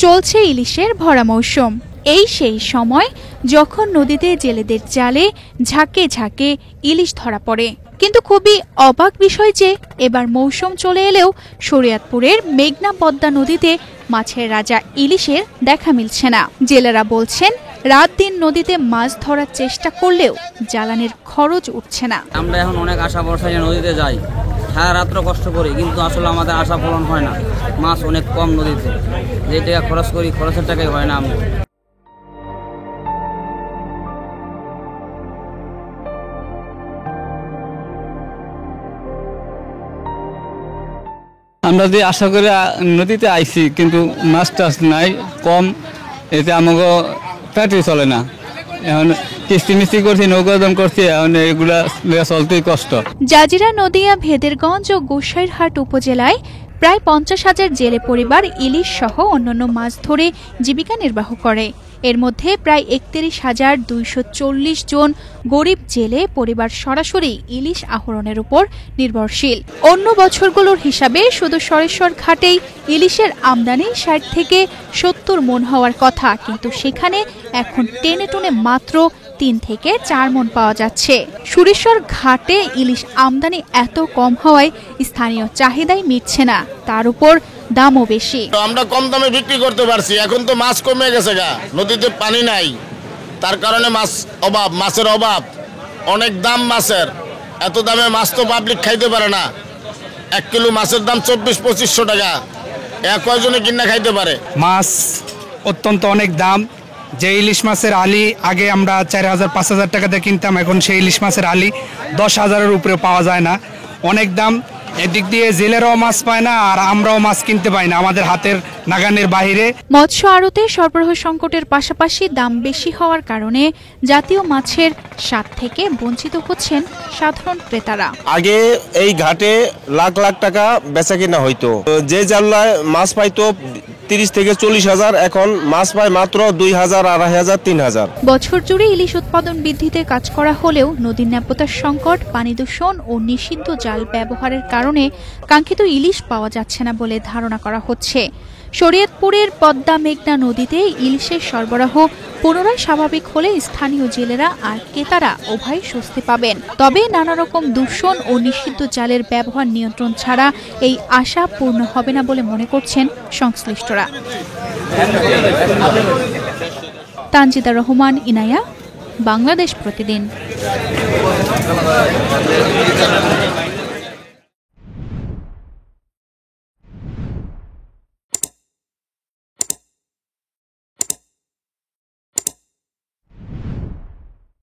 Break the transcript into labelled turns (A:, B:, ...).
A: চলছে ইলিশের ভরা মৌসুম। এই সেই সময় যখন নদীতে জেলেদের জালে ঝাঁকে ঝাঁকে ইলিশ ধরা পড়ে। কিন্তু খুবই অবাক বিষয় যে এবার মৌসুম চলে এলেও শরীয়তপুরের মেঘনা পদ্মা নদীতে মাছের রাজা ইলিশের দেখা মিলছে না। জেলেরা বলছেন রাত দিন নদীতে মাছ ধরার চেষ্টা করলেও জ্বালানির খরচ উঠছে না।
B: আমরা এখন অনেক আশা ভরসায় নদীতে যাই, সারা রাত্র কষ্ট করি, কিন্তু আসলে আমাদের আশা পূরণ হয় না। মাছ অনেক কম নদীতে, যে টাকা খরচ করি খরচের টাকাই হয় না।
C: আমরা যে আশা করে নদীতে আইছি, কিন্তু মাছ টাছ নাই, কম, এতে আমাকে পেটে চলে না। এখন কিস্তি মিস্তি করছি, নৌকাদম করছি, এখন এগুলা চলতেই কষ্ট।
A: জাজিরা, নদিয়া, ভেদেরগঞ্জ ও গোসাইরহাট উপজেলায় প্রায় 50,000 জেলে পরিবার ইলিশ সহ অন্যান্য মাছ ধরে জীবিকা নির্বাহ করে। এর মধ্যে প্রায় 31,240 জন গরিব জেলে পরিবার সরাসরি ইলিশ আহরণের উপর নির্ভরশীল। অন্য বছরগুলোর হিসাবে শুধু সরেশ্বর ঘাটেই ইলিশের আমদানি 60 থেকে 70 মণ হওয়ার কথা, কিন্তু সেখানে এখন টেনে টুনে মাত্র 3 থেকে 4 মণ পাওয়া যাচ্ছে। সুরেশ্বর ঘাটে ইলিশ আমদানি এত কম হওয়ায় স্থানীয় চাহিদাই মিটছে না, তার উপর দামও বেশি।
D: আমরা কম দামে বিক্রি করতে পারছি, এখন তো মাছ কমে গেছে গা, নদীতে পানি নাই, তার কারণে মাছের অভাব, অনেক দাম মাছের। এত দামে মাছ তো পাবলিক খাইতে পারে না। 1 কিলো মাছের দাম 24-2500 টাকা, কয়জনে কিনা খাইতে পারে?
E: মাছ অত্যন্ত অনেক দাম। যে ইলিশ মাছের আলি আগে আমরা 4,000-5,000 টাকাতে কিনতাম, এখন সেই ইলিশ মাছের আলি 10,000-এর উপরে পাওয়া যায় না, অনেক দাম। এদিক দিয়ে জেলেরাও মাছ পায় না, আর আমরাও মাছ কিনতে পাই না, আমাদের হাতের নাগানের বাইরে।
A: মৎস্য আড়তে সরবরাহ সংকটের পাশাপাশি দাম বেশি হওয়ার কারণে জাতীয় মাছের স্বাদ থেকে বঞ্চিত হচ্ছেন সাধারণ ক্রেতারা।
F: আগে এই ঘাটে লাখ লাখ টাকা বেচা কিনা হইতো, যে জানলায় মাছ পাইতো 30 থেকে 40,000, এখন মাছ পায় মাত্র 2,000, 2,500, 3,000।
A: বছর জুড়ে ইলিশ উৎপাদন বৃদ্ধিতে কাজ করা হলেও নদীর নাব্যতার সংকট, পানি দূষণ ও নিষিদ্ধ জাল ব্যবহারের কারণে কাঙ্ক্ষিত ইলিশ পাওয়া যাচ্ছে না বলে ধারণা করা হচ্ছে। শরীয়তপুরের পদ্মা মেঘনা নদীতে ইলিশের সরবরাহ পুনরায় স্বাভাবিক হলে স্থানীয় জেলেরা আর ক্রেতারা উভয় স্বস্তি পাবেন। তবে নানা রকম দূষণ ও নিষিদ্ধ জালের ব্যবহার নিয়ন্ত্রণ ছাড়া এই আশা পূর্ণ হবে না বলে মনে করছেন সংশ্লিষ্টরা। তানজিদা রহমান, ইনায়া, বাংলাদেশ প্রতিদিন।